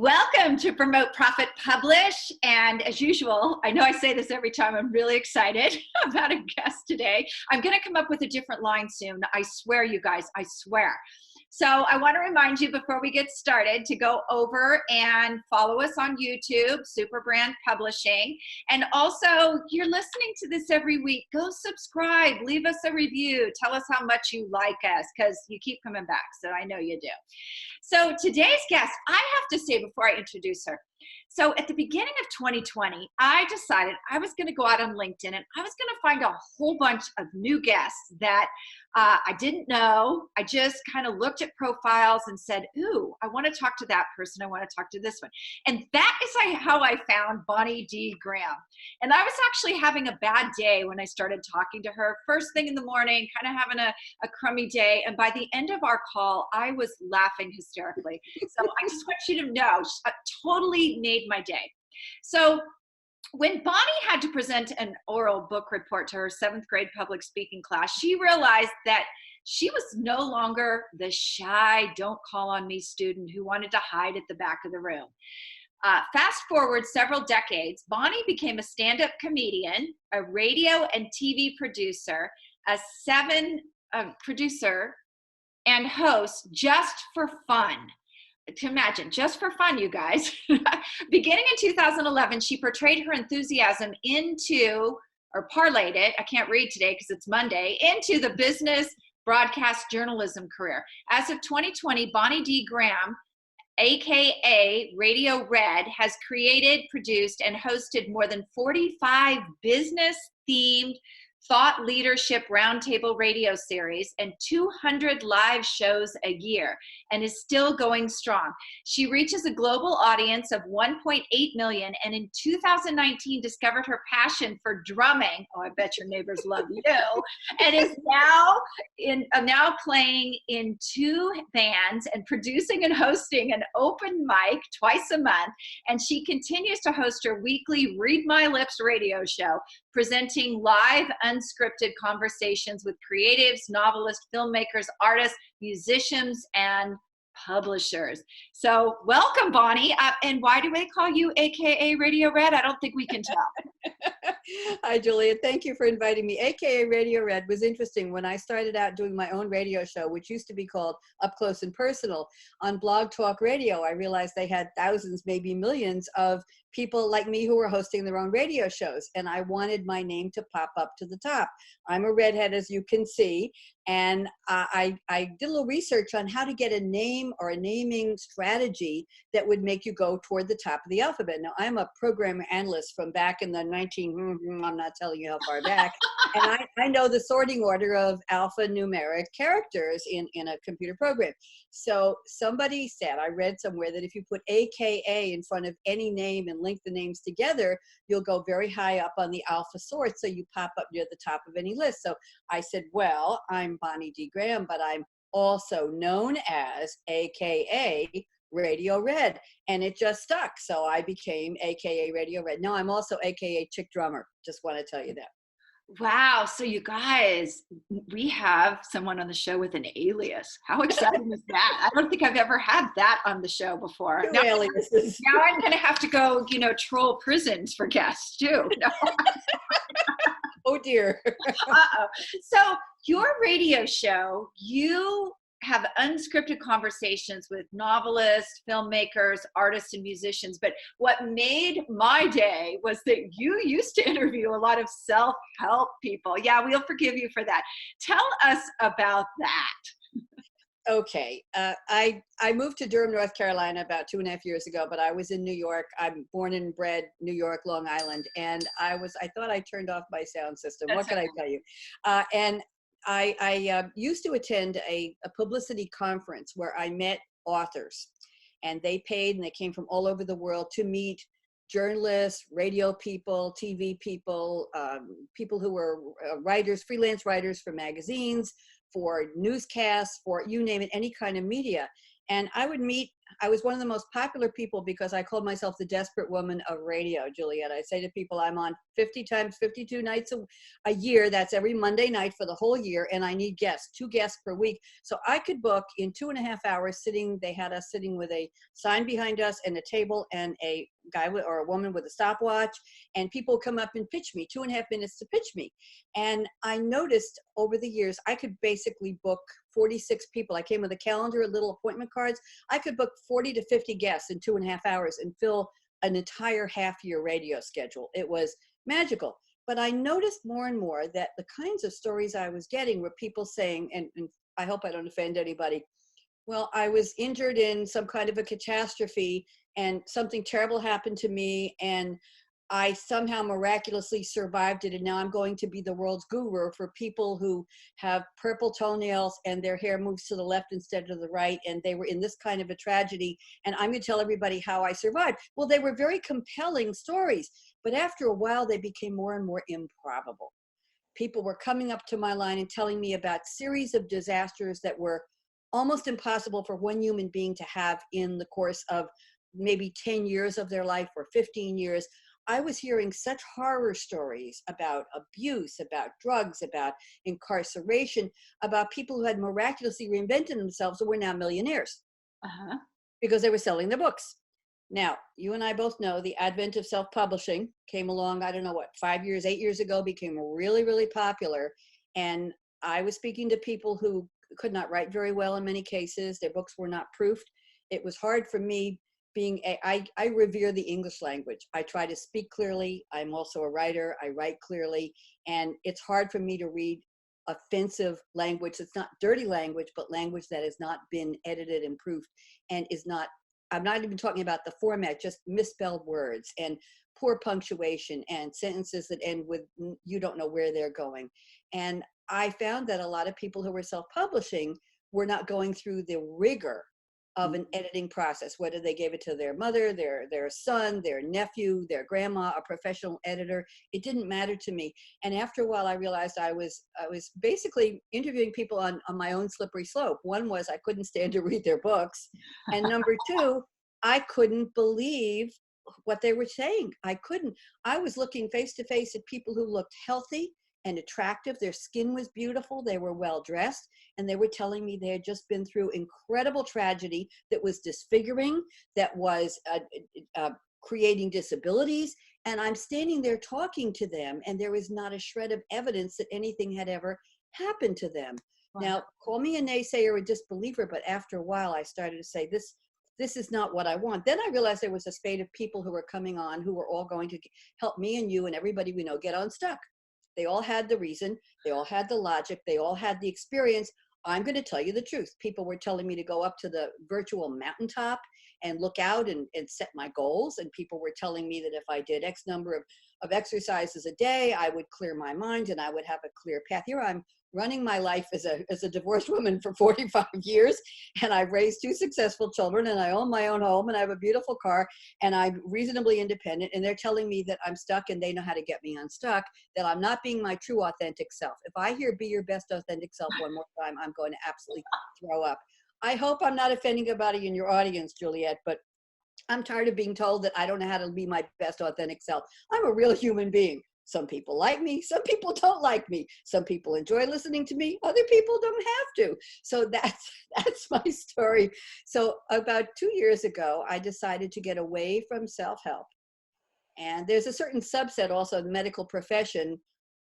Welcome to Promote, Profit, Publish. And as usual, I know I say this every time, I'm really excited about a guest today. I'm going to come up with a different line soon. I swear, you guys, I swear. So I want to remind you before we get started to go over and follow us on YouTube, Superbrand Publishing. And also, you're listening to this every week. Go subscribe, leave us a review, tell us how much you like us because you keep coming back. So I know you do. So today's guest, I have to say before I introduce her, so at the beginning of 2020, I decided I was going to go out on LinkedIn and I was going to find a whole bunch of new guests that I didn't know. I just kind of looked at profiles and said, ooh, I want to talk to that person. I want to talk to this one. And that is how I found Bonnie D. Graham. And I was actually having a bad day when I started talking to her. First thing in the morning, kind of having a crummy day. And by the end of our call, I was laughing hysterically. So I just want you to know, totally made my day. So when Bonnie had to present an oral book report to her 7th grade public speaking class, she realized that she was no longer the shy, don't call on me student who wanted to hide at the back of the room. Fast forward several decades, Bonnie became a stand-up comedian, a radio and TV producer, producer and host just for fun. To imagine, just for fun, you guys. Beginning in 2011, she portrayed her enthusiasm parlayed it, I can't read today because it's Monday, into the business broadcast journalism career. As of 2020, Bonnie D. Graham, aka RadioRed, has created, produced, and hosted more than 45 business-themed thought leadership roundtable radio series and 200 live shows a year and is still going strong. She reaches a global audience of 1.8 million and in 2019 discovered her passion for drumming. Oh, I bet your neighbors love you. And is now playing in 2 bands and producing and hosting an open mic twice a month. And she continues to host her weekly Read My Lips radio show, presenting live unscripted conversations with creatives, novelists, filmmakers, artists, musicians, and publishers. So welcome, Bonnie. And why do they call you AKA RadioRed? I don't think we can tell. Hi, Juliet. Thank you for inviting me. AKA RadioRed was interesting. When I started out doing my own radio show, which used to be called Up Close and Personal, on Blog Talk Radio, I realized they had thousands, maybe millions of people like me who were hosting their own radio shows. And I wanted my name to pop up to the top. I'm a redhead, as you can see. And I did a little research on how to get a name or a naming strategy that would make you go toward the top of the alphabet. Now, I'm a programmer analyst from back in the I'm not telling you how far back. And I know the sorting order of alphanumeric characters in a computer program. So somebody said, I read somewhere that if you put AKA in front of any name and link the names together, you'll go very high up on the alpha sort, so you pop up near the top of any list. So I said, well, I'm Bonnie D. Graham, but I'm also known as AKA RadioRed, and it just stuck. So I became AKA RadioRed. Now I'm also AKA Chick Drummer. Just want to tell you that. Wow. So you guys, we have someone on the show with an alias. How exciting is that? I don't think I've ever had that on the show before. Now I'm going to have to go, troll prisons for guests too. No. Oh dear. Uh-oh. So your radio show, you have unscripted conversations with novelists, filmmakers, artists, and musicians. But what made my day was that you used to interview a lot of self-help people. Yeah, we'll forgive you for that. Tell us about that. Okay. I moved to Durham, North Carolina about 2.5 years ago, but I was in New York. I'm born and bred New York, Long Island. And I thought I turned off my sound system. What can I tell you? And I used to attend a publicity conference where I met authors, and they paid, and they came from all over the world to meet journalists, radio people, TV people, people who were writers, freelance writers for magazines, for newscasts, for you name it, any kind of media. And I would meet I was one of the most popular people because I called myself the desperate woman of radio, Juliet. I say to people, I'm on 50 times 52 nights a year. That's every Monday night for the whole year. And I need guests, 2 guests per week. So I could book in 2.5 hours sitting. They had us sitting with a sign behind us and a table and a guy or a woman with a stopwatch. And people come up and pitch me, 2.5 minutes to pitch me. And I noticed over the years, I could basically book 46 people. I came with a calendar, little appointment cards. I could book 40 to 50 guests in 2.5 hours and fill an entire half-year radio schedule. It was magical. But I noticed more and more that the kinds of stories I was getting were people saying, and I hope I don't offend anybody, well, I was injured in some kind of a catastrophe and something terrible happened to me and I somehow miraculously survived it, and now I'm going to be the world's guru for people who have purple toenails and their hair moves to the left instead of the right, and they were in this kind of a tragedy, and I'm going to tell everybody how I survived. Well, they were very compelling stories, but after a while, they became more and more improbable. People were coming up to my line and telling me about series of disasters that were almost impossible for one human being to have in the course of maybe 10 years of their life or 15 years. I was hearing such horror stories about abuse, about drugs, about incarceration, about people who had miraculously reinvented themselves and were now millionaires because they were selling their books. Now, you and I both know the advent of self-publishing came along, I don't know what, 5 years, 8 years ago, became really, really popular. And I was speaking to people who could not write very well in many cases. Their books were not proofed. It was hard for me I revere the English language. I try to speak clearly. I'm also a writer. I write clearly. And it's hard for me to read offensive language. It's not dirty language, but language that has not been edited and proofed and is not, I'm not even talking about the format, just misspelled words and poor punctuation and sentences that end with, you don't know where they're going. And I found that a lot of people who were self-publishing were not going through the rigor of an editing process, whether they gave it to their mother, their son, their nephew, their grandma, a professional editor. It didn't matter to me. And after a while, I realized I was basically interviewing people on my own slippery slope. One was I couldn't stand to read their books. And number two, I couldn't believe what they were saying. I couldn't. I was looking face to face at people who looked healthy and attractive. Their skin was beautiful. They were well dressed. And they were telling me they had just been through incredible tragedy that was disfiguring, that was creating disabilities. And I'm standing there talking to them, and there is not a shred of evidence that anything had ever happened to them. Wow. Now, call me a naysayer or a disbeliever, but after a while, I started to say, this is not what I want. Then I realized there was a spate of people who were coming on who were all going to help me and you and everybody we know get unstuck. They all had the reason, they all had the logic, they all had the experience. I'm going to tell you the truth. People were telling me to go up to the virtual mountaintop and look out and set my goals. And people were telling me that if I did X number of exercises a day, I would clear my mind and I would have a clear path. Here I'm running my life as a divorced woman for 45 years, and I've raised 2 successful children, and I own my own home, and I have a beautiful car, and I'm reasonably independent, and they're telling me that I'm stuck and they know how to get me unstuck, that I'm not being my true authentic self. If I hear be your best authentic self one more time, I'm going to absolutely throw up. I hope I'm not offending anybody in your audience, Juliet, but I'm tired of being told that I don't know how to be my best authentic self. I'm a real human being. Some people like me, some people don't like me. Some people enjoy listening to me, other people don't have to. So that's my story. So about 2 years ago, I decided to get away from self-help. And there's a certain subset also in the medical profession,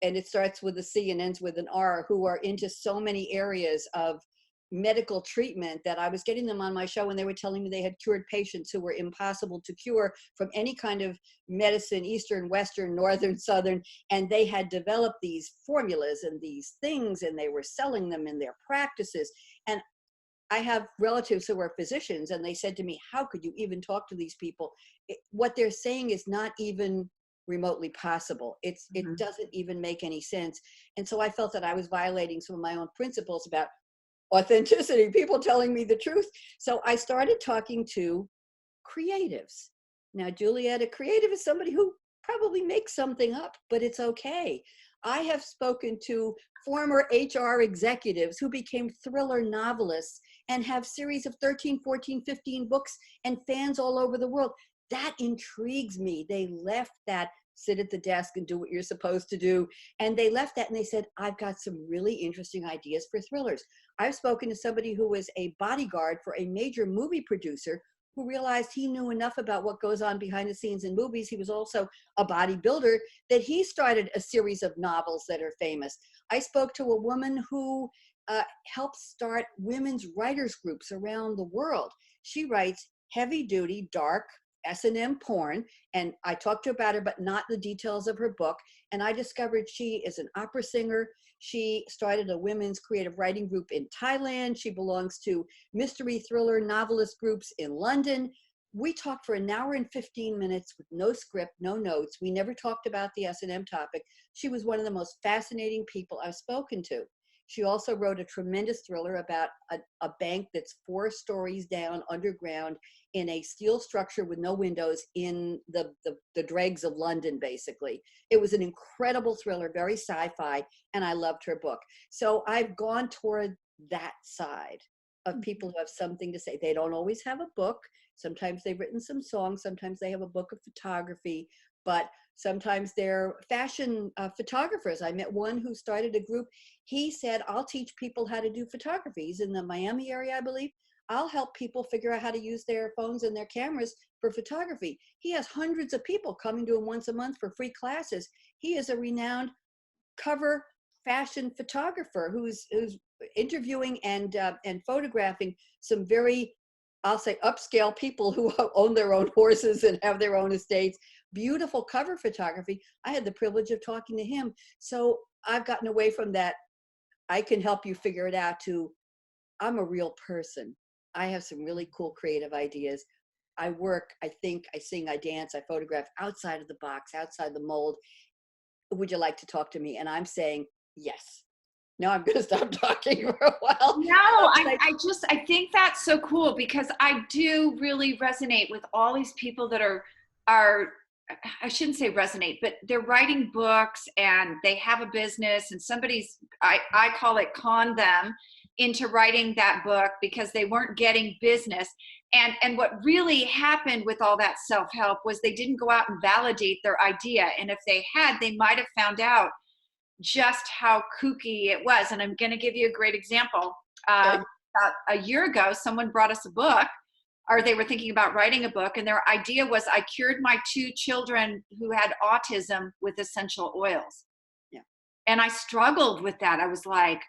and it starts with a C and ends with an R, who are into so many areas of medical treatment that I was getting them on my show and they were telling me they had cured patients who were impossible to cure from any kind of medicine, Eastern, Western, Northern, Southern, and they had developed these formulas and these things and they were selling them in their practices. And I have relatives who are physicians and they said to me, how could you even talk to these people? What they're saying is not even remotely possible. It doesn't even make any sense. And so I felt that I was violating some of my own principles about authenticity, people telling me the truth. So I started talking to creatives. Now, Juliet, a creative is somebody who probably makes something up, but it's okay. I have spoken to former HR executives who became thriller novelists and have series of 13, 14, 15 books and fans all over the world. That intrigues me. They left that sit at the desk and do what you're supposed to do. And they left that and they said, I've got some really interesting ideas for thrillers. I've spoken to somebody who was a bodyguard for a major movie producer who realized he knew enough about what goes on behind the scenes in movies. He was also a bodybuilder, that he started a series of novels that are famous. I spoke to a woman who helped start women's writers groups around the world. She writes heavy duty, dark S&M porn, and I talked to her about her, but not the details of her book. And I discovered she is an opera singer. She started a women's creative writing group in Thailand. She belongs to mystery thriller novelist groups in London. We talked for an hour and 15 minutes with no script, no notes. We never talked about the S&M topic. She was one of the most fascinating people I've spoken to. She also wrote a tremendous thriller about a bank that's 4 stories down underground in a steel structure with no windows in the dregs of London, basically. It was an incredible thriller, very sci-fi, and I loved her book. So I've gone toward that side of people who have something to say. They don't always have a book. Sometimes they've written some songs. Sometimes they have a book of photography, but sometimes they're fashion photographers. I met one who started a group. He said, I'll teach people how to do photography. He's in the Miami area, I believe. I'll help people figure out how to use their phones and their cameras for photography. He has hundreds of people coming to him once a month for free classes. He is a renowned cover fashion photographer who's interviewing and photographing some very, I'll say, upscale people who own their own horses and have their own estates. Beautiful cover photography. I had the privilege of talking to him. So I've gotten away from that, I can help you figure it out, to I'm a real person. I have some really cool creative ideas. I work, I think, I sing, I dance, I photograph outside of the box, outside the mold. Would you like to talk to me? And I'm saying, yes. Now I'm going to stop talking for a while. No, I think that's so cool, because I do really resonate with all these people that are, I shouldn't say resonate, but they're writing books and they have a business, and somebody's, I call it, con them into writing that book because they weren't getting business. And what really happened with all that self-help was they didn't go out and validate their idea. And if they had, they might have found out just how kooky it was. And I'm going to give you a great example. About a year ago, someone brought us a book, or they were thinking about writing a book, and their idea was, I cured my 2 children who had autism with essential oils. Yeah. And I struggled with that. I was like,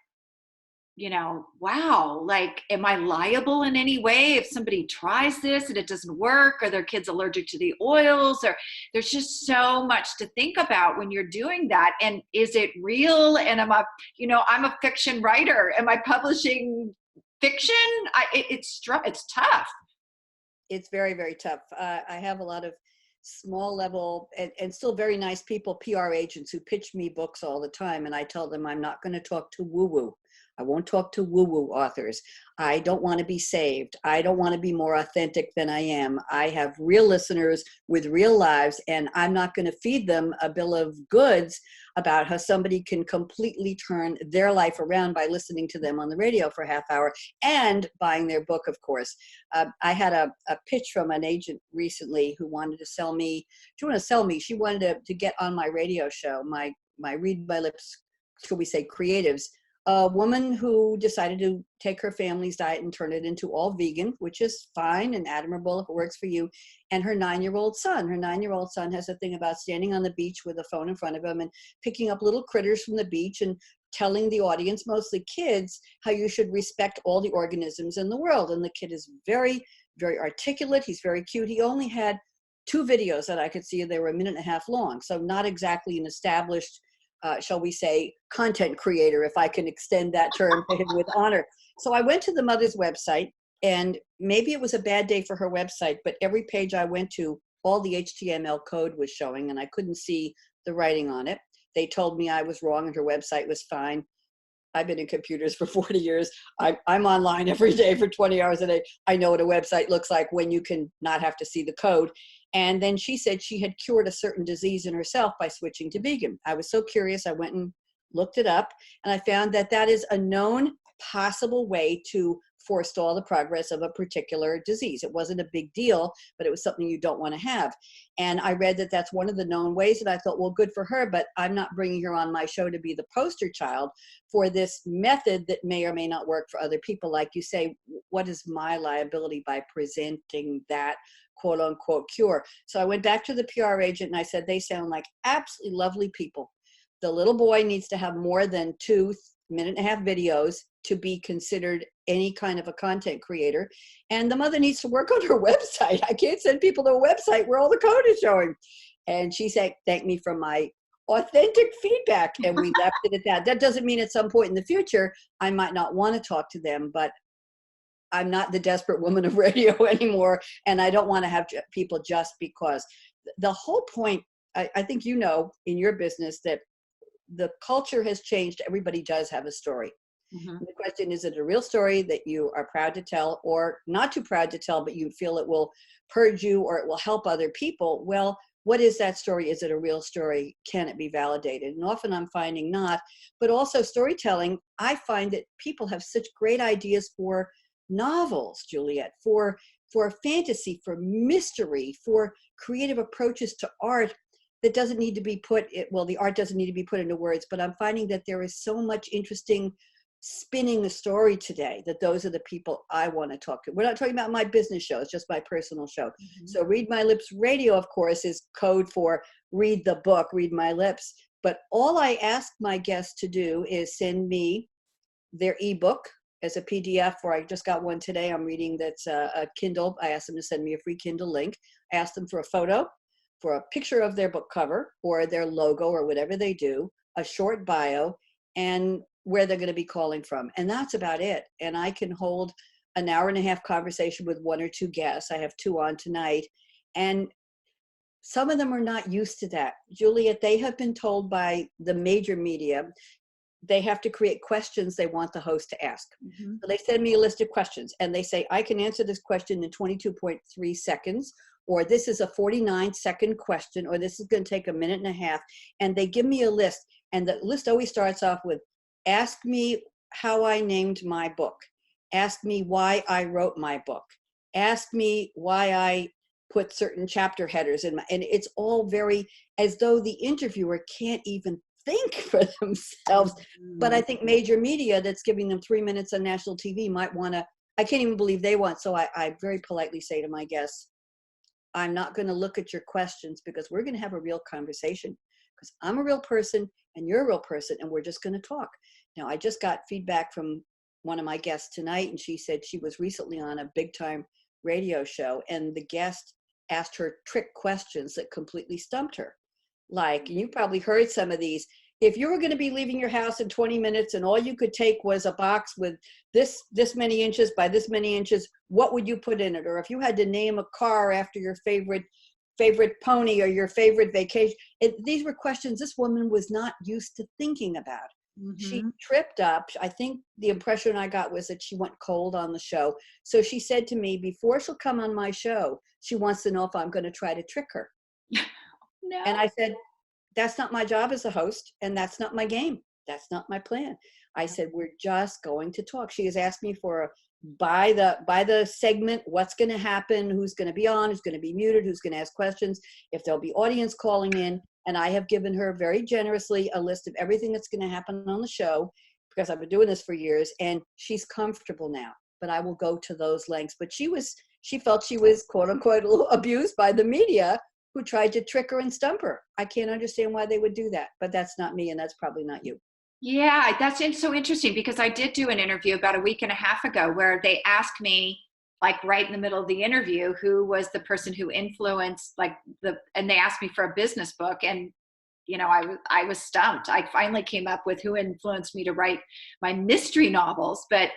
wow, like, am I liable in any way if somebody tries this and it doesn't work, or their kid's allergic to the oils, or there's just so much to think about when you're doing that. And is it real? And I'm a fiction writer. Am I publishing fiction? It's tough. It's very, very tough. I have a lot of small level and still very nice people, PR agents, who pitch me books all the time. And I tell them, I'm not going to talk to woo-woo. I won't talk to woo-woo authors. I don't want to be saved. I don't want to be more authentic than I am. I have real listeners with real lives, and I'm not going to feed them a bill of goods about how somebody can completely turn their life around by listening to them on the radio for a half hour and buying their book, of course. I had a pitch from an agent recently who wanted to sell me. She wanted to get on my radio show, my Read My Lips, shall we say, creatives. A woman who decided to take her family's diet and turn it into all vegan, which is fine and admirable if it works for you, and her 9-year-old son. Her 9-year-old son has a thing about standing on the beach with a phone in front of him and picking up little critters from the beach and telling the audience, mostly kids, how you should respect all the organisms in the world. And the kid is very, very articulate. He's very cute. He only had 2 videos that I could see. They were 1.5 minutes long, so not exactly an established shall we say, content creator, if I can extend that term to him with honor. So I went to the mother's website, and maybe it was a bad day for her website, but every page I went to, all the HTML code was showing, and I couldn't see the writing on it. They told me I was wrong and her website was fine. I've been in computers for 40 years. I'm online every day for 20 hours a day. I know what a website looks like when you can not have to see the code. And then she said she had cured a certain disease in herself by switching to vegan. I was so curious. I went and looked it up, and I found that that is a known possible way to forestall the progress of a particular disease. It wasn't a big deal, but it was something you don't want to have. And I read that that's one of the known ways, and I thought, well, good for her, but I'm not bringing her on my show to be the poster child for this method that may or may not work for other people. Like you say, what is my liability by presenting that quote unquote cure? So I went back to the PR agent and I said, they sound like absolutely lovely people. The little boy needs to have more than 2.5-minute videos to be considered any kind of a content creator. And the mother needs to work on her website. I can't send people to a website where all the code is showing. And she said, thank me for my authentic feedback. And we left it at that. That doesn't mean at some point in the future, I might not want to talk to them, but I'm not the desperate woman of radio anymore. And I don't want to have people just because. The whole point, I think you know in your business that the culture has changed. Everybody does have a story. Mm-hmm. The question is it a real story that you are proud to tell, or not too proud to tell, but you feel it will purge you or it will help other people? Well, what is that story? Is it a real story? Can it be validated? And often I'm finding not, but also storytelling. I find that people have such great ideas for novels, Juliet, for fantasy, for mystery, for creative approaches to art that doesn't need to be put, well, the art doesn't need to be put into words, but I'm finding that there is so much interesting spinning the story today that those are the people I want to talk to. We're not talking about my business show, it's just my personal show. Mm-hmm. So Read My Lips Radio, of course, is code for read the book, Read My Lips. But all I ask my guests to do is send me their ebook as a PDF, or I just got one today I'm reading that's a Kindle. I asked them to send me a free Kindle link. I asked them for a photo, for a picture of their book cover or their logo or whatever they do, a short bio, and where they're going to be calling from. And that's about it. And I can hold an hour-and-a-half conversation with one or two guests. I have two on tonight. And some of them are not used to that. Juliet, they have been told by the major media, they have to create questions they want the host to ask. Mm-hmm. So they send me a list of questions and they say, I can answer this question in 22.3 seconds, or this is a 49-second question, or this is going to take a minute and a half. And they give me a list. And the list always starts off with, ask me how I named my book. Ask me why I wrote my book. Ask me why I put certain chapter headers in my, and it's all very, as though the interviewer can't even think for themselves. But I think major media that's giving them 3 minutes on national TV might want to, I can't even believe they want. So I very politely say to my guests, I'm not going to look at your questions because we're going to have a real conversation, because I'm a real person and you're a real person and we're just going to talk. Now, I just got feedback from one of my guests tonight, and she said she was recently on a big time radio show and the guest asked her trick questions that completely stumped her. Like, you probably heard some of these. If you were going to be leaving your house in 20 minutes and all you could take was a box with this many inches by this many inches, what would you put in it? Or if you had to name a car after your favorite pony or your favorite vacation, these were questions this woman was not used to thinking about. Mm-hmm. She tripped up. I think the impression I got was that she went cold on the show. So she said to me, before she'll come on my show, she wants to know if I'm going to try to trick her. No. And I said, that's not my job as a host, and that's not my game. That's not my plan. I said, we're just going to talk. She has asked me for by the segment, what's going to happen, who's going to be on, who's going to be muted, who's going to ask questions, if there'll be audience calling in. And I have given her very generously a list of everything that's going to happen on the show, because I've been doing this for years, and she's comfortable now. But I will go to those lengths. But she felt she was, quote unquote, a little abused by the media, who tried to trick her and stump her. I can't understand why they would do that, but that's not me, and that's probably not you. Yeah, that's so interesting, because I did do an interview about a week and a half ago where they asked me, like right in the middle of the interview, who was the person who influenced and they asked me for a business book, and I was stumped. I finally came up with who influenced me to write my mystery novels, but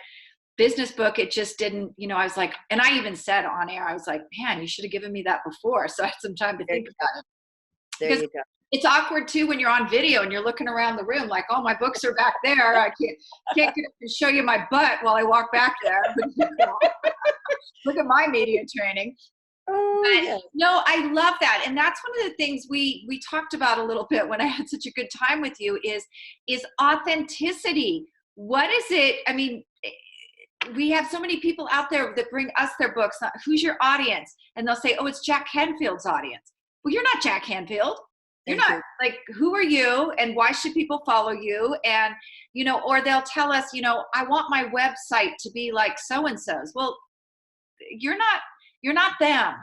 business book, it just didn't, I was like, and I even said on air, I was like, man, you should have given me that before. So I had some time to think about it. There you go. It's awkward too when you're on video and you're looking around the room like, oh, my books are back there. I can't show you my butt while I walk back there. Look at my media training. Oh, But yes. no, I love that. And that's one of the things we talked about a little bit when I had such a good time with you is authenticity. What is it? I mean, we have so many people out there that bring us their books. Who's your audience? And they'll say, oh, it's Jack Canfield's audience. Well, you're not Jack Canfield. You're not. Like, who are you and why should people follow you? And, or they'll tell us, I want my website to be like so-and-so's. Well, you're not them.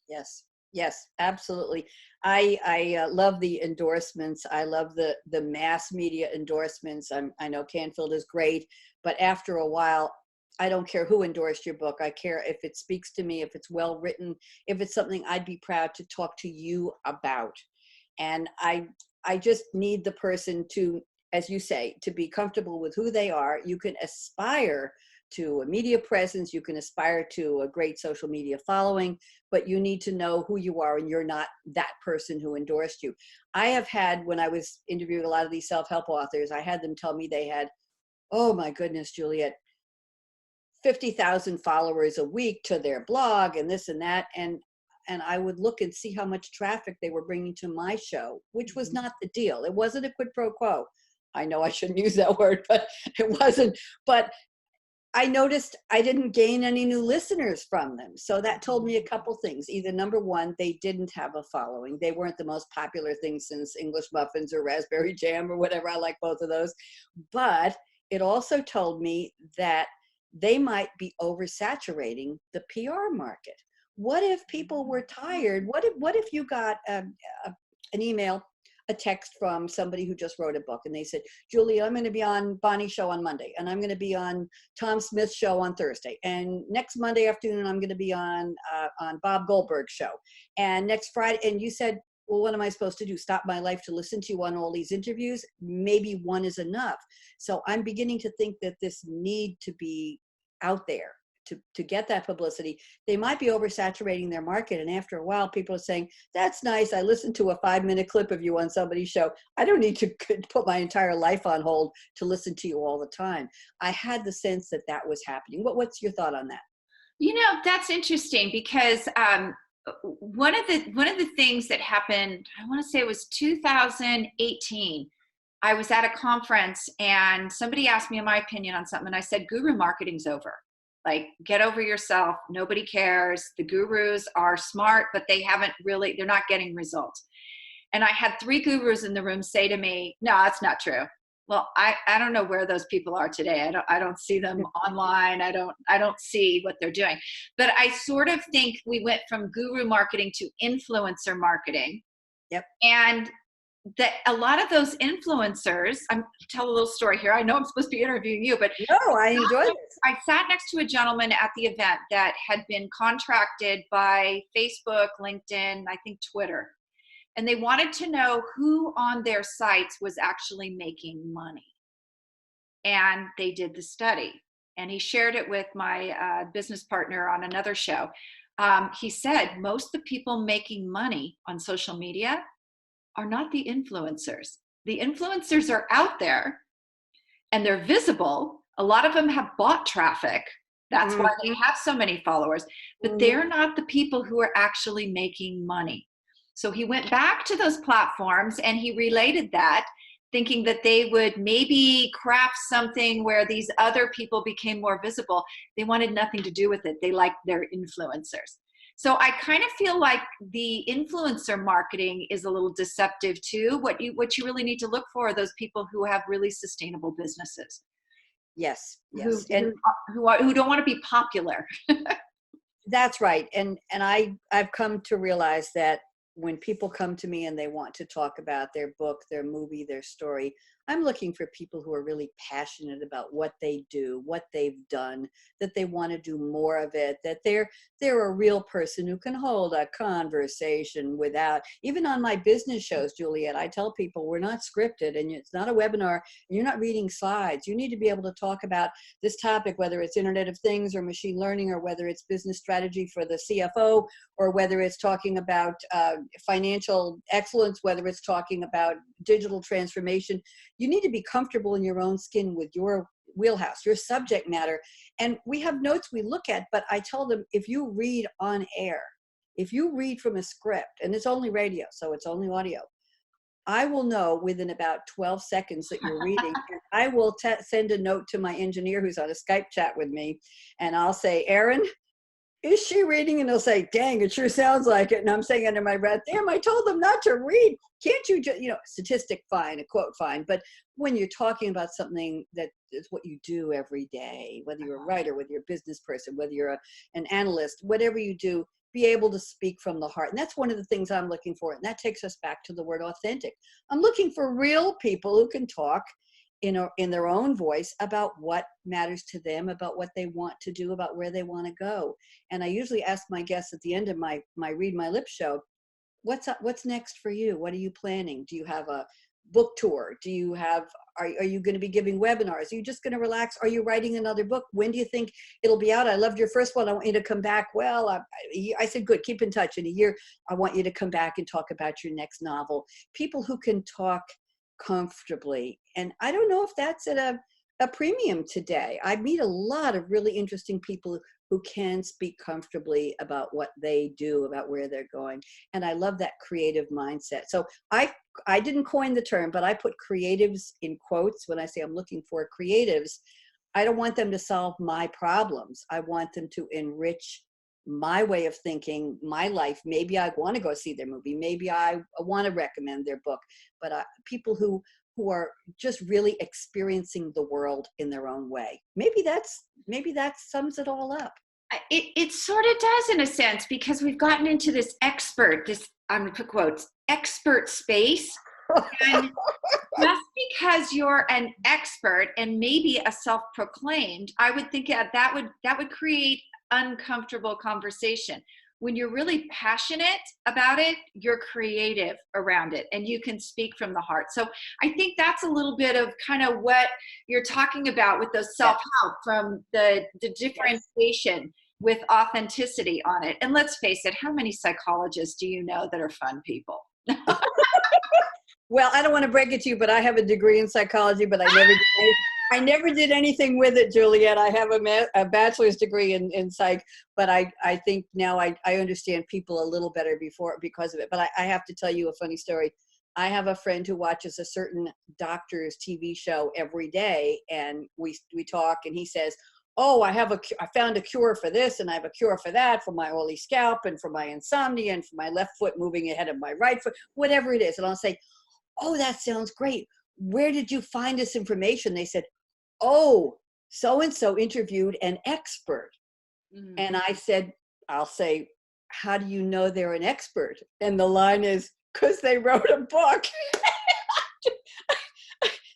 Yes. Yes, absolutely. I love the endorsements. I love the mass media endorsements. I know Canfield is great, but after a while, I don't care who endorsed your book. I care if it speaks to me, if it's well written, if it's something I'd be proud to talk to you about. And I just need the person to, as you say, to be comfortable with who they are. You can aspire to a media presence, you can aspire to a great social media following, but you need to know who you are and you're not that person who endorsed you. I have had, when I was interviewing a lot of these self-help authors, I had them tell me they had, oh my goodness, Juliet, 50,000 followers a week to their blog and this and that. And I would look and see how much traffic they were bringing to my show, which was not the deal. It wasn't a quid pro quo. I know I shouldn't use that word, but it wasn't. But I noticed I didn't gain any new listeners from them. So that told me a couple things. Either number one, they didn't have a following. They weren't the most popular thing since English muffins or raspberry jam or whatever. I like both of those. But it also told me that they might be oversaturating the PR market. What if people were tired? What if you got an email, a text from somebody who just wrote a book and they said, Julie, I'm going to be on Bonnie's show on Monday and I'm going to be on Tom Smith's show on Thursday. And next Monday afternoon, I'm going to be on Bob Goldberg's show. And next Friday, and you said, well, what am I supposed to do? Stop my life to listen to you on all these interviews? Maybe one is enough. So I'm beginning to think that this need to be out there to get that publicity. They might be oversaturating their market. And after a while, people are saying, that's nice. I listened to a 5-minute clip of you on somebody's show. I don't need to put my entire life on hold to listen to you all the time. I had the sense that that was happening. What's your thought on that? That's interesting because one of the things that happened, I want to say it was 2018. I was at a conference and somebody asked me my opinion on something. And I said, guru marketing's over. Like, get over yourself. Nobody cares. The gurus are smart, but they're not getting results. And I had 3 gurus in the room say to me, no, that's not true. Well, I don't know where those people are today. I don't see them online. I don't see what they're doing. But I sort of think we went from guru marketing to influencer marketing. Yep. And that a lot of those influencers, I'm tell a little story here. I know I'm supposed to be interviewing you, but no, I enjoy this. I sat next to a gentleman at the event that had been contracted by Facebook, LinkedIn, I think Twitter. And they wanted to know who on their sites was actually making money. And they did the study. And he shared it with my business partner on another show. He said, most of the people making money on social media are not the influencers. The influencers are out there and they're visible. A lot of them have bought traffic. That's why they have so many followers, but they're not the people who are actually making money. So he went back to those platforms and he related that, thinking that they would maybe craft something where these other people became more visible. They wanted nothing to do with it. They liked their influencers. So I kind of feel like the influencer marketing is a little deceptive too. What you really need to look for are those people who have really sustainable businesses. Yes. Who don't want to be popular. That's right. And I've come to realize that when people come to me and they want to talk about their book, their movie, their story, I'm looking for people who are really passionate about what they do, what they've done, that they want to do more of it, that they're a real person who can hold a conversation without, even on my business shows, Juliet, I tell people we're not scripted and it's not a webinar and you're not reading slides. You need to be able to talk about this topic, whether it's Internet of Things or machine learning, or whether it's business strategy for the CFO, or whether it's talking about financial excellence, whether it's talking about digital transformation. You need to be comfortable in your own skin with your wheelhouse, your subject matter. And we have notes we look at, but I tell them, if you read on air, if you read from a script, and it's only radio, so it's only audio, I will know within about 12 seconds that you're reading. And I will send a note to my engineer who's on a Skype chat with me, and I'll say, Aaron, is she reading? And they'll say, dang, it sure sounds like it. And I'm saying under my breath, damn, I told them not to read. Can't you just, statistic fine, a quote fine. But when you're talking about something that is what you do every day, whether you're a writer, whether you're a business person, whether you're an analyst, whatever you do, be able to speak from the heart. And that's one of the things I'm looking for. And that takes us back to the word authentic. I'm looking for real people who can talk in their own voice about what matters to them, about what they want to do, about where they want to go. And I usually ask my guests at the end of my Read My Lips show, what's next for you? What are you planning? Do you have a book tour? Do you have, are you going to be giving webinars? Are you just going to relax? Are you writing another book? When do you think it'll be out? I loved your first one. I want you to come back. Well, I said, good, keep in touch. In a year, I want you to come back and talk about your next novel. People who can talk comfortably. And I don't know if that's at a premium today. I meet a lot of really interesting people who can speak comfortably about what they do, about where they're going. And I love that creative mindset. So I didn't coin the term, but I put creatives in quotes when I say I'm looking for creatives. I don't want them to solve my problems. I want them to enrich my way of thinking, my life. Maybe I want to go see their movie. Maybe I want to recommend their book. But people who are just really experiencing the world in their own way. Maybe that sums it all up. It sort of does in a sense, because we've gotten into this I'm going to put quotes, expert space. And just because you're an expert and maybe a self-proclaimed, I would think that would create uncomfortable conversation. When you're really passionate about it, you're creative around it and you can speak from the heart. So I think that's a little bit of kind of what you're talking about with the self-help, from the differentiation with authenticity on it. And let's face it, how many psychologists do you know that are fun people? Well, I don't want to break it to you, but I have a degree in psychology, but I never did anything with it, Juliet. I have a bachelor's degree in psych, but I think now I understand people a little better because of it. But I have to tell you a funny story. I have a friend who watches a certain doctor's TV show every day, and we talk, and he says, oh, I found a cure for this, and I have a cure for that, for my oily scalp, and for my insomnia, and for my left foot moving ahead of my right foot, whatever it is. And I'll say, oh, that sounds great. Where did you find this information? They said, oh, so-and-so interviewed an expert. Mm-hmm. And I said, I'll say, how do you know they're an expert? And the line is, because they wrote a book.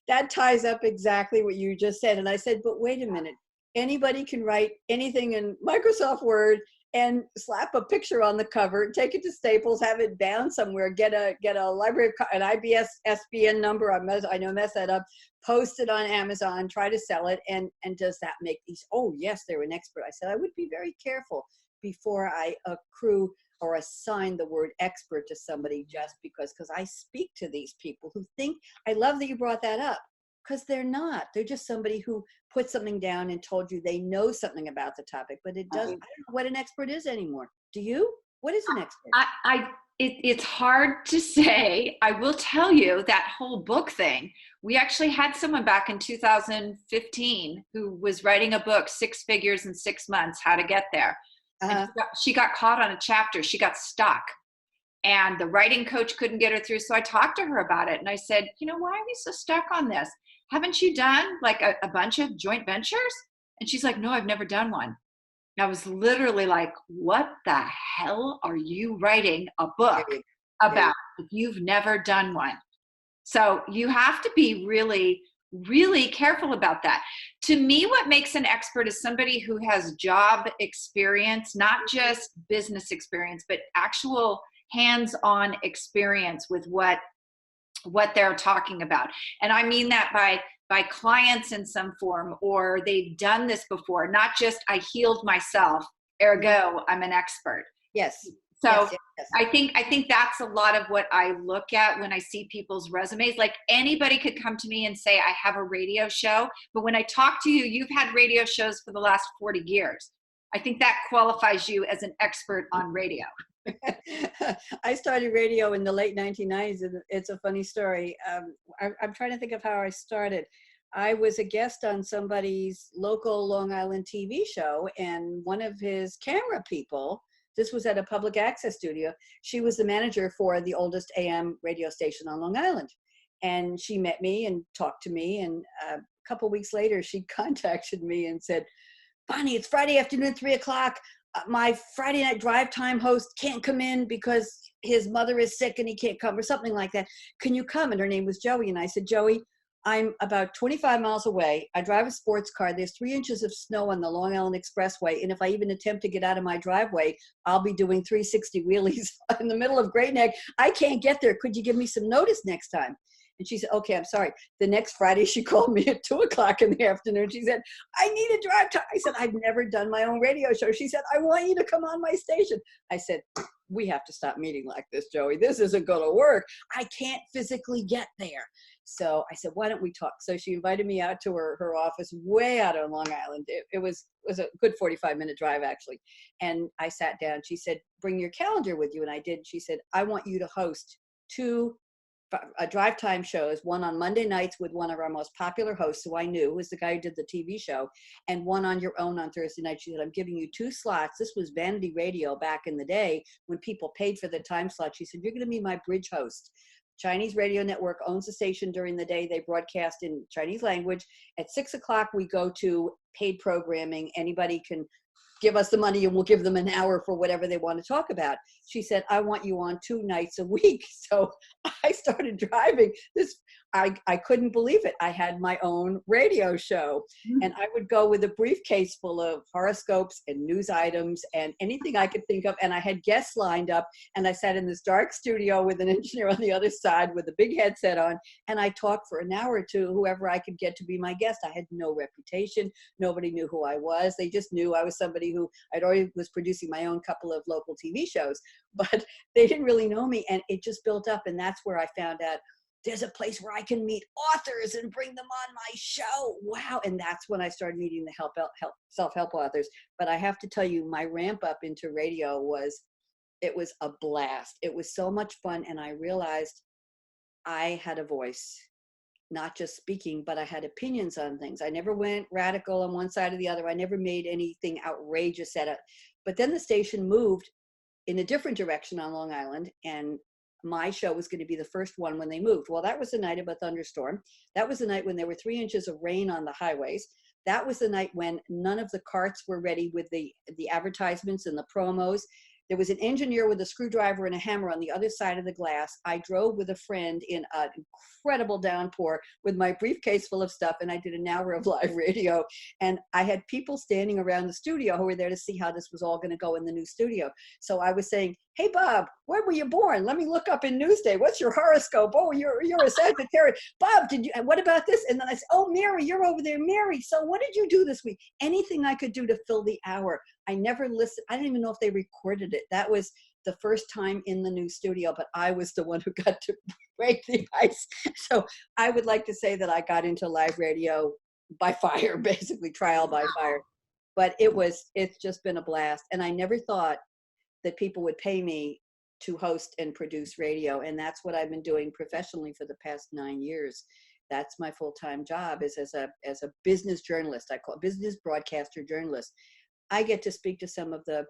That ties up exactly what you just said. And I said, but wait a minute. Anybody can write anything in Microsoft Word and slap a picture on the cover, take it to Staples, have it bound somewhere, get a library, an ISBN number, I know mess that up, post it on Amazon, try to sell it, and does that make these, oh yes, they're an expert. I said, I would be very careful before I accrue or assign the word expert to somebody just because I speak to these people who think, I love that you brought that up, because they're not. They're just somebody who put something down and told you they know something about the topic, but it doesn't. I don't know what an expert is anymore. Do you? What is an expert? It's hard to say. I will tell you that whole book thing. We actually had someone back in 2015 who was writing a book, 6 Figures in 6 Months, How to Get There. And she got caught on a chapter. She got stuck. And the writing coach couldn't get her through. So I talked to her about it. And I said, why are you so stuck on this? Haven't you done like a bunch of joint ventures? And she's like, no, I've never done one. And I was literally like, what the hell are you writing a book about if you've never done one? So you have to be really, really careful about that. To me, what makes an expert is somebody who has job experience, not just business experience, but actual hands-on experience with what they're talking about. And I mean that by clients in some form, or they've done this before, not just I healed myself, ergo I'm an expert. Yes. So yes, yes, yes. I think that's a lot of what I look at when I see people's resumes. Like anybody could come to me and say, I have a radio show, but when I talk to you, you've had radio shows for the last 40 years. I think that qualifies you as an expert on radio. I started radio in the late 1990s, and it's a funny story. I'm trying to think of how I started. I was a guest on somebody's local Long Island TV show, and one of his camera people, this was at a public access studio, she was the manager for the oldest AM radio station on Long Island. And she met me and talked to me, and a couple weeks later, she contacted me and said, Bonnie, it's Friday afternoon, 3:00. My Friday night drive time host can't come in because his mother is sick and he can't come, or something like that. Can you come? And her name was Joey. And I said, Joey, I'm about 25 miles away. I drive a sports car. There's 3 inches of snow on the Long Island Expressway. And if I even attempt to get out of my driveway, I'll be doing 360 wheelies in the middle of Great Neck. I can't get there. Could you give me some notice next time? And she said, okay, I'm sorry. The next Friday, she called me at 2:00 in the afternoon. She said, I need a drive time. I said, I've never done my own radio show. She said, I want you to come on my station. I said, we have to stop meeting like this, Joey. This isn't going to work. I can't physically get there. So I said, why don't we talk? So she invited me out to her office way out on Long Island. It was a good 45-minute drive, actually. And I sat down. She said, bring your calendar with you. And I did. She said, I want you to host 2 drive time shows, one on Monday nights with one of our most popular hosts who I knew was the guy who did the TV show, and one on your own on Thursday night. She said, I'm giving you 2 slots. This was vanity radio back in the day when people paid for the time slot. She said, you're going to be my bridge host. Chinese Radio Network owns the station during the day. They broadcast in Chinese language. At 6:00, we go to paid programming. Anybody can give us the money and we'll give them an hour for whatever they want to talk about. She said, I want you on 2 nights a week. So I started driving this. I couldn't believe it. I had my own radio show, and I would go with a briefcase full of horoscopes and news items and anything I could think of. And I had guests lined up, and I sat in this dark studio with an engineer on the other side with a big headset on. And I talked for an hour to whoever I could get to be my guest. I had no reputation. Nobody knew who I was. They just knew I was somebody who I'd already was producing my own couple of local TV shows, but they didn't really know me. And it just built up. And that's where I found out there's a place where I can meet authors and bring them on my show. Wow. And that's when I started meeting the self-help authors. But I have to tell you, my ramp up into radio was a blast. It was so much fun. And I realized I had a voice, not just speaking, but I had opinions on things. I never went radical on one side or the other. I never made anything outrageous at it. But then the station moved in a different direction on Long Island, and my show was going to be the first one when they moved. Well, that was the night of a thunderstorm. That was the night when there were 3 inches of rain on the highways. That was the night when none of the carts were ready with the advertisements and the promos. There was an engineer with a screwdriver and a hammer on the other side of the glass. I drove with a friend in an incredible downpour with my briefcase full of stuff, and I did an hour of live radio. And I had people standing around the studio who were there to see how this was all going to go in the new studio. So I was saying, hey, Bob, when were you born? Let me look up in Newsday. What's your horoscope? Oh, you're a Sagittarius. Bob, what about this? And then I said, oh, Mary, you're over there. Mary, so what did you do this week? Anything I could do to fill the hour. I never listened. I didn't even know if they recorded it. That was the first time in the new studio, but I was the one who got to break the ice. So I would like to say that I got into live radio by fire, basically trial by fire. But it's just been a blast. And I never thought that people would pay me to host and produce radio. And that's what I've been doing professionally for the past 9 years. That's my full-time job, is as a business journalist. I call it business broadcaster journalist. I get to speak to some of the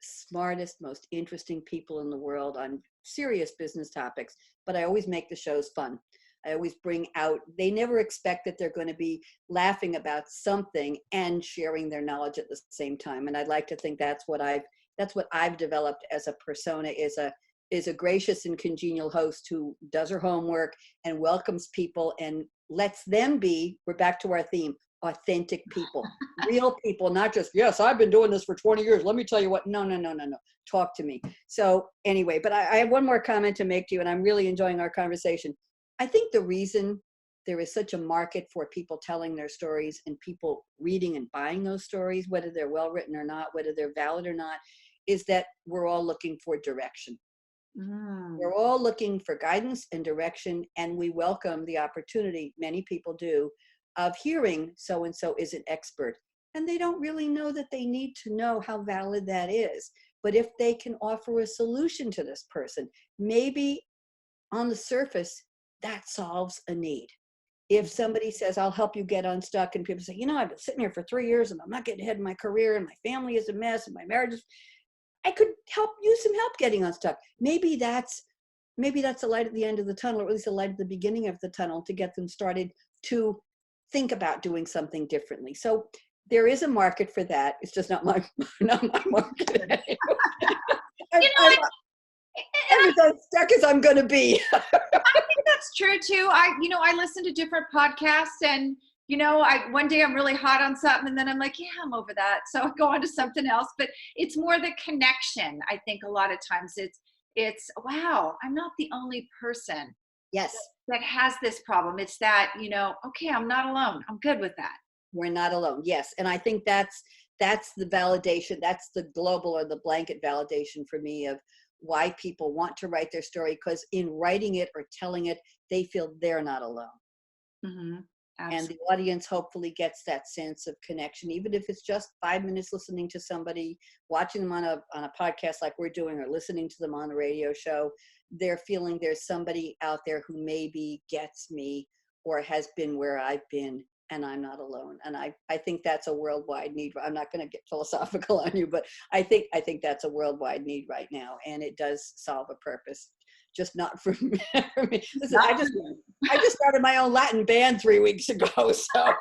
smartest, most interesting people in the world on serious business topics, but I always make the shows fun. I always bring out, they never expect that they're going to be laughing about something and sharing their knowledge at the same time. And I'd like to think that's what I've developed as a persona, is a is a gracious and congenial host who does her homework and welcomes people and lets them be, we're back to our theme, authentic people, real people, not just, yes, I've been doing this for 20 years. Let me tell you what, no. Talk to me. So anyway, but I have one more comment to make to you, and I'm really enjoying our conversation. I think the reason there is such a market for people telling their stories and people reading and buying those stories, whether they're well written or not, whether they're valid or not, is that we're all looking for direction. We're all looking for guidance and direction, and we welcome the opportunity, many people do, of hearing so-and-so is an expert. And they don't really know that they need to know how valid that is. But if they can offer a solution to this person, maybe on the surface, that solves a need. If somebody says, I'll help you get unstuck, and people say, you know, I've been sitting here for 3 years and I'm not getting ahead in my career and my family is a mess and my marriage is, I could use some help getting unstuck. Maybe that's the light at the end of the tunnel, or at least the light at the beginning of the tunnel, to get them started to think about doing something differently. So there is a market for that. It's just not my market. I'm as unstuck as I'm going to be. I think that's true too. I listen to different podcasts, and one day I'm really hot on something, and then I'm like, yeah, I'm over that. So I go on to something else. But it's more the connection. I think a lot of times it's wow, I'm not the only person. Yes. That has this problem. It's that, okay, I'm not alone. I'm good with that. We're not alone. Yes. And I think that's the validation. That's the global or the blanket validation for me of why people want to write their story, because in writing it or telling it, they feel they're not alone. Mm-hmm. And the audience hopefully gets that sense of connection, even if it's just 5 minutes listening to somebody, watching them on a podcast like we're doing, or listening to them on the radio show. They're feeling there's somebody out there who maybe gets me or has been where I've been, and I'm not alone. And I think that's a worldwide need. I'm not going to get philosophical on you, but I think that's a worldwide need right now, and it does solve a purpose. Just not for me. Listen, I just started my own Latin band 3 weeks ago. So,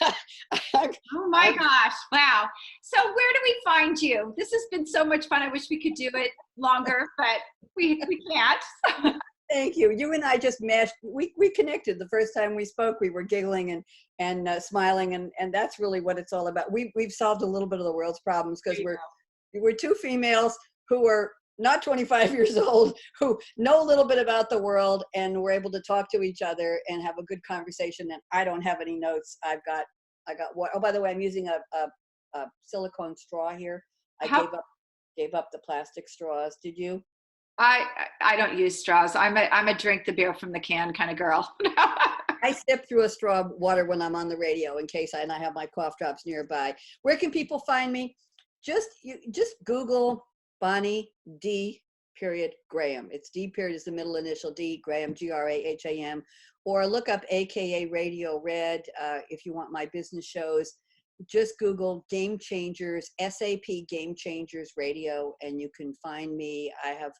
oh my gosh, wow! So where do we find you? This has been so much fun. I wish we could do it longer, but we can't. Thank you. You and I just meshed. We connected the first time we spoke. We were giggling and smiling, and that's really what it's all about. We've solved a little bit of the world's problems, because we're two females who are not 25 years old, who know a little bit about the world, and we're able to talk to each other and have a good conversation. And I don't have any notes. I got what? Oh, by the way, I'm using a silicone straw here. I gave up the plastic straws. Did you? I don't use straws. I'm a drink the beer from the can kind of girl. I sip through a straw of water when I'm on the radio in case I have my cough drops nearby. Where can people find me? Just Google Bonnie D. Graham. It's D. is the middle initial, D. Graham, Graham, or look up AKA RadioRed. If you want my business shows, just Google Game Changers, SAP Game Changers Radio, and you can find me. I have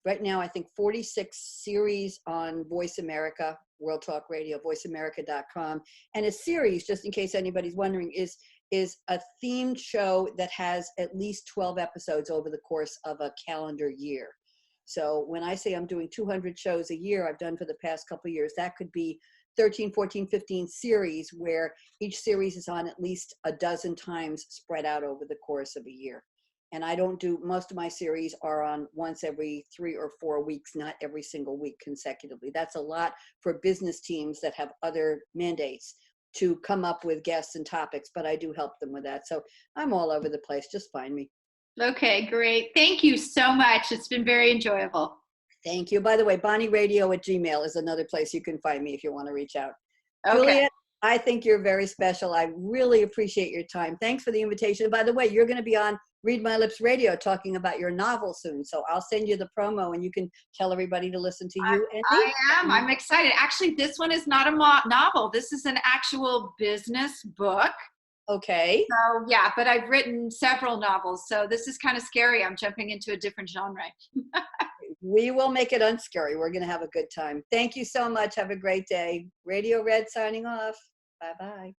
right now, I think 46 series on Voice America, World Talk Radio, voiceamerica.com. And a series, just in case anybody's wondering, is a themed show that has at least 12 episodes over the course of a calendar year. So when I say I'm doing 200 shows a year, I've done for the past couple of years, that could be 13, 14, 15 series, where each series is on at least a dozen times spread out over the course of a year. And I don't do, most of my series are on once every 3 or 4 weeks, not every single week consecutively. That's a lot for business teams that have other mandates to come up with guests and topics, but I do help them with that. So I'm all over the place. Just find me. Okay, great. Thank you so much. It's been very enjoyable. Thank you. By the way, BonnieRadio@gmail is another place you can find me if you want to reach out. Okay. Juliet, I think you're very special. I really appreciate your time. Thanks for the invitation. By the way, you're going to be on Read My Lips Radio talking about your novel soon. So I'll send you the promo and you can tell everybody to listen to you. I am. I'm excited. Actually, this one is not a novel. This is an actual business book. Okay. So yeah, but I've written several novels. So this is kind of scary. I'm jumping into a different genre. We will make it unscary. We're going to have a good time. Thank you so much. Have a great day. RadioRed signing off. Bye-bye.